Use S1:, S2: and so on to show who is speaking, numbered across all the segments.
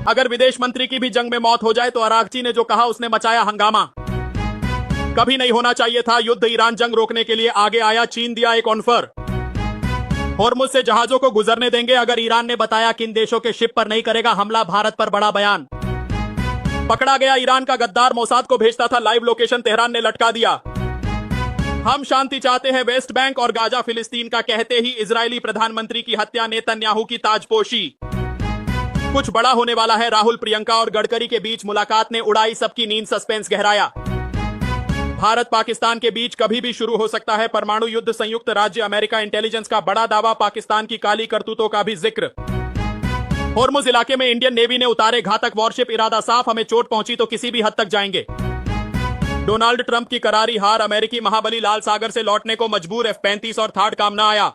S1: अगर विदेश मंत्री की भी जंग में मौत हो जाए तो अरागची ने जो कहा उसने मचाया हंगामा। कभी नहीं होना चाहिए था युद्ध, ईरान जंग रोकने के लिए आगे आया, चीन दिया एक ऑफर। होर्मुज से जहाजों को गुजरने देंगे अगर ईरान ने बताया किन देशों के शिप पर नहीं करेगा हमला, भारत पर बड़ा बयान। पकड़ा गया ईरान का गद्दार, मोसाद को भेजता था लाइव लोकेशन, तेहरान ने लटका दिया। हम शांति चाहते हैं वेस्ट बैंक और गाजा फिलिस्तीन का कहते ही इजरायली प्रधानमंत्री की हत्या, नेतन्याहू की ताजपोशी। कुछ बड़ा होने वाला है, राहुल प्रियंका और गडकरी के बीच मुलाकात ने उड़ाई सबकी नींद, सस्पेंस गहराया। भारत पाकिस्तान के बीच कभी भी शुरू हो सकता है परमाणु युद्ध, संयुक्त राज्य अमेरिका इंटेलिजेंस का बड़ा दावा, पाकिस्तान की काली करतूतों का भी जिक्र। होर्मुज इलाके में इंडियन नेवी ने उतारे घातक वॉरशिप, इरादा साफ, हमें चोट पहुंची तो किसी भी हद तक जाएंगे। डोनाल्ड ट्रंप की करारी हार, अमेरिकी महाबली लाल सागर से लौटने को मजबूर, F-35 और थार्ड काम न आया।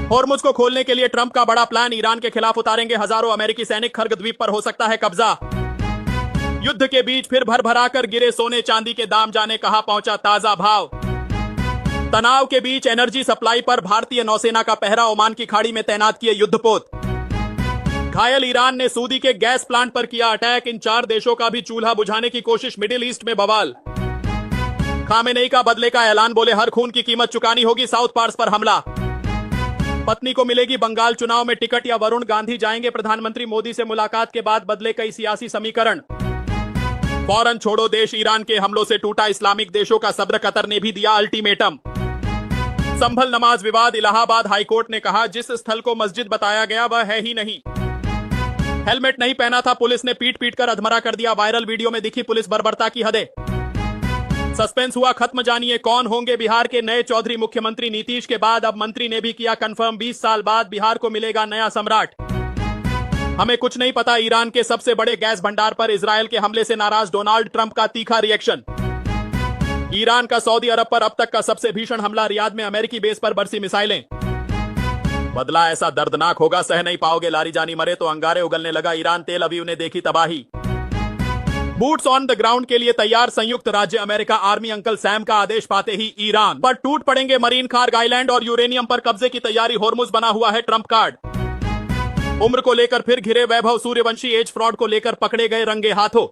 S1: होर्मुज को खोलने के लिए ट्रंप का बड़ा प्लान, ईरान के खिलाफ उतारेंगे हजारों अमेरिकी सैनिक, खर्ग द्वीप पर हो सकता है कब्जा। युद्ध के बीच फिर भरभराकर गिरे सोने चांदी के दाम, जाने कहां पहुंचा ताजा भाव। तनाव के बीच एनर्जी सप्लाई पर भारतीय नौसेना का पहरा, ओमान की खाड़ी में तैनात किए युद्धपोत। घायल ईरान ने सऊदी के गैस प्लांट पर किया अटैक, इन 4 देशों का भी चूल्हा बुझाने की कोशिश, मिडिल ईस्ट में बवाल। खामेनेई का बदले का ऐलान, बोले हर खून की कीमत चुकानी होगी, साउथ पार्स पर हमला। पत्नी को मिलेगी बंगाल चुनाव में टिकट या वरुण गांधी जाएंगे, प्रधानमंत्री मोदी से मुलाकात के बाद बदले कई सियासी समीकरण। फौरन छोड़ो देश, ईरान के हमलों से टूटा इस्लामिक देशों का सब्र, कतर ने भी दिया अल्टीमेटम। संभल नमाज विवाद, इलाहाबाद हाईकोर्ट ने कहा जिस स्थल को मस्जिद बताया गया वह है ही नहीं। हेलमेट नहीं पहना था, पुलिस ने पीट पीट कर अधमरा कर दिया, वायरल वीडियो में दिखी पुलिस बर्बरता की हदें। सस्पेंस हुआ खत्म, जानिए कौन होंगे बिहार के नए चौधरी मुख्यमंत्री, नीतीश के बाद अब मंत्री ने भी किया कंफर्म, 20 साल बाद बिहार को मिलेगा नया सम्राट। हमें कुछ नहीं पता, ईरान के सबसे बड़े गैस भंडार पर इजरायल के हमले से नाराज डोनाल्ड ट्रंप का तीखा रिएक्शन। ईरान का सऊदी अरब पर अब तक का सबसे भीषण हमला, रियाद में अमेरिकी बेस पर बरसी मिसाइलें। बदला ऐसा दर्दनाक होगा सह नहीं पाओगे, लारी जानी मरे तो अंगारे उगलने लगा, ईरान तेल अवीव ने देखी तबाही। बूट्स ऑन द ग्राउंड के लिए तैयार संयुक्त राज्य अमेरिका आर्मी, अंकल सैम का आदेश पाते ही ईरान पर टूट पड़ेंगे मरीन खार्ग आइलैंड और यूरेनियम पर कब्जे की तैयारी, होर्मुज बना हुआ है ट्रंप कार्ड। उम्र को लेकर फिर घिरे वैभव सूर्यवंशी, एज फ्रॉड को लेकर पकड़े गए रंगे हाथों।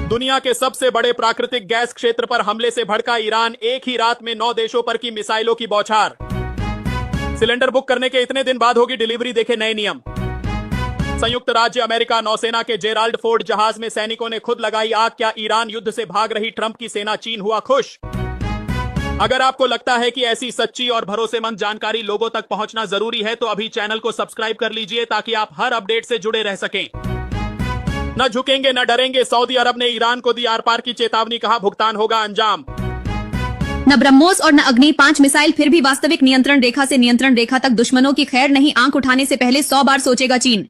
S1: दुनिया के सबसे बड़े प्राकृतिक गैस क्षेत्र पर हमले से भड़का ईरान, एक ही रात में 9 देशों पर की मिसाइलों की बौछार। सिलेंडर बुक करने के इतने दिन बाद होगी डिलीवरी, देखे नए नियम। संयुक्त राज्य अमेरिका नौसेना के जेराल्ड फोर्ड जहाज में सैनिकों ने खुद लगाई आग, क्या ईरान युद्ध से भाग रही ट्रंप की सेना, चीन हुआ खुश। अगर आपको लगता है कि ऐसी सच्ची और भरोसेमंद जानकारी लोगों तक पहुंचना जरूरी है तो अभी चैनल को सब्सक्राइब कर लीजिए ताकि आप हर अपडेट से जुड़े रह सकें। न झुकेंगे न डरेंगे, सऊदी अरब ने ईरान को दी आर पार की चेतावनी, कहा भुगतान होगा अंजाम।
S2: न ब्रह्मोस और न अग्नि 5 मिसाइल, फिर भी वास्तविक नियंत्रण रेखा से नियंत्रण रेखा तक दुश्मनों की खैर नहीं, आंख उठाने से पहले 100 बार सोचेगा चीन।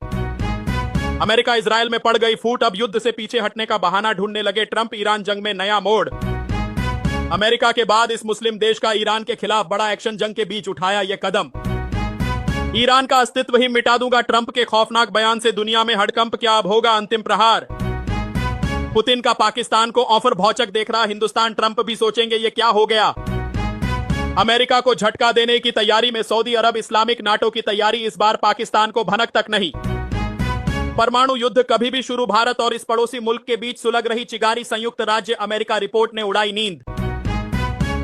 S1: अमेरिका इजरायल में पड़ गई फूट, अब युद्ध से पीछे हटने का बहाना ढूंढने लगे ट्रंप, ईरान जंग में नया मोड़। अमेरिका के बाद इस मुस्लिम देश का ईरान के खिलाफ बड़ा एक्शन, जंग के बीच उठाया यह कदम। ईरान का अस्तित्व ही मिटा दूंगा, ट्रंप के खौफनाक बयान से दुनिया में हड़कंप, क्या अब होगा अंतिम प्रहार। पुतिन का पाकिस्तान को ऑफर भौचक देख रहा हिंदुस्तान, ट्रंप भी सोचेंगे ये क्या हो गया। अमेरिका को झटका देने की तैयारी में सऊदी अरब, इस्लामिक नाटो की तैयारी, इस बार पाकिस्तान को भनक तक नहीं। परमाणु युद्ध कभी भी शुरू, भारत और इस पड़ोसी मुल्क के बीच सुलग रही चिगारी, संयुक्त राज्य अमेरिका रिपोर्ट ने उड़ाई नींद।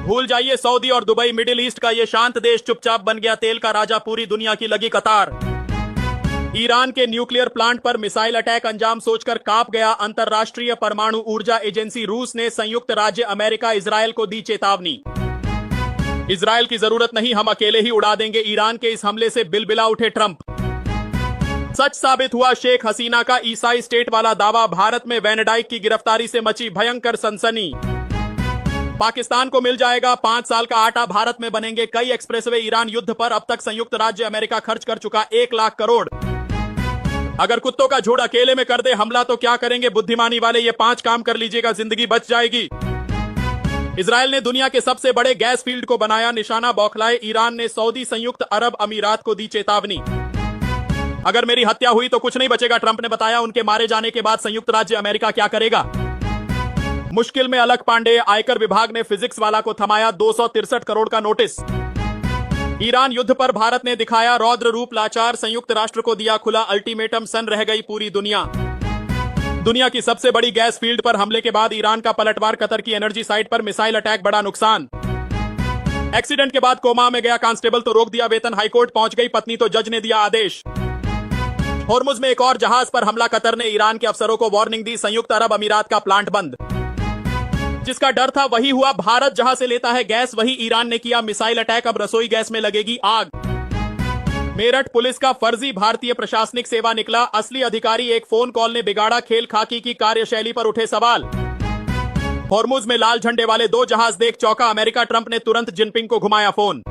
S1: भूल जाइए सऊदी और दुबई, मिडिल ईस्ट का ये शांत देश चुपचाप बन गया तेल का राजा, पूरी दुनिया की लगी कतार। ईरान के न्यूक्लियर प्लांट पर मिसाइल अटैक, अंजाम सोचकर कांप गया अंतरराष्ट्रीय परमाणु ऊर्जा एजेंसी। रूस ने संयुक्त राज्य अमेरिका इजरायल को दी चेतावनी, इजरायल की जरूरत नहीं, हम अकेले ही उड़ा देंगे। ईरान के इस हमले से बिलबिला उठे ट्रंप। सच साबित हुआ शेख हसीना का ईसाई स्टेट वाला दावा, भारत में वैन डाइक की गिरफ्तारी से मची भयंकर सनसनी। पाकिस्तान को मिल जाएगा 5 साल का आटा, भारत में बनेंगे कई एक्सप्रेसवे। ईरान युद्ध पर अब तक संयुक्त राज्य अमेरिका खर्च कर चुका 1 लाख करोड़। अगर कुत्तों का झुंड अकेले में कर दे हमला तो क्या करेंगे बुद्धिमानी वाले, ये 5 काम कर लीजिएगा, जिंदगी बच जाएगी। इजरायल ने दुनिया के सबसे बड़े गैस फील्ड को बनाया निशाना, बौखलाए ईरान ने सऊदी संयुक्त अरब अमीरात को दी चेतावनी। अगर मेरी हत्या हुई तो कुछ नहीं बचेगा, ट्रंप ने बताया। उनके मारे जाने के बाद संयुक्त राज्य अमेरिका क्या करेगा। मुश्किल में अलक पांडे, आयकर विभाग ने फिजिक्स वाला को थमाया 263 करोड़ का नोटिस। ईरान युद्ध पर भारत ने दिखाया रौद्र रूप, लाचार संयुक्त राष्ट्र को दिया खुला अल्टीमेटम, सन रह गई पूरी दुनिया। दुनिया की सबसे बड़ी गैस फील्ड पर हमले के बाद ईरान का पलटवार, कतर की एनर्जी साइट पर मिसाइल अटैक, बड़ा नुकसान। एक्सीडेंट के बाद कोमा में गया कांस्टेबल तो रोक दिया वेतन, हाईकोर्ट पहुंच गई पत्नी तो जज ने दिया आदेश। होर्मुज में एक और जहाज पर हमला, कतर ने ईरान के अफसरों को वार्निंग दी, संयुक्त अरब अमीरात का प्लांट बंद। जिसका डर था वही हुआ, भारत जहां से लेता है गैस वही ईरान ने किया मिसाइल अटैक, अब रसोई गैस में लगेगी आग। मेरठ पुलिस का फर्जी भारतीय प्रशासनिक सेवा निकला, असली अधिकारी एक फोन कॉल ने बिगाड़ा खेल, खाकी की कार्यशैली पर उठे सवाल। होर्मुज में लाल झंडे वाले 2 जहाज देख चौंका अमेरिका, ट्रंप ने तुरंत जिनपिंग को घुमाया फोन।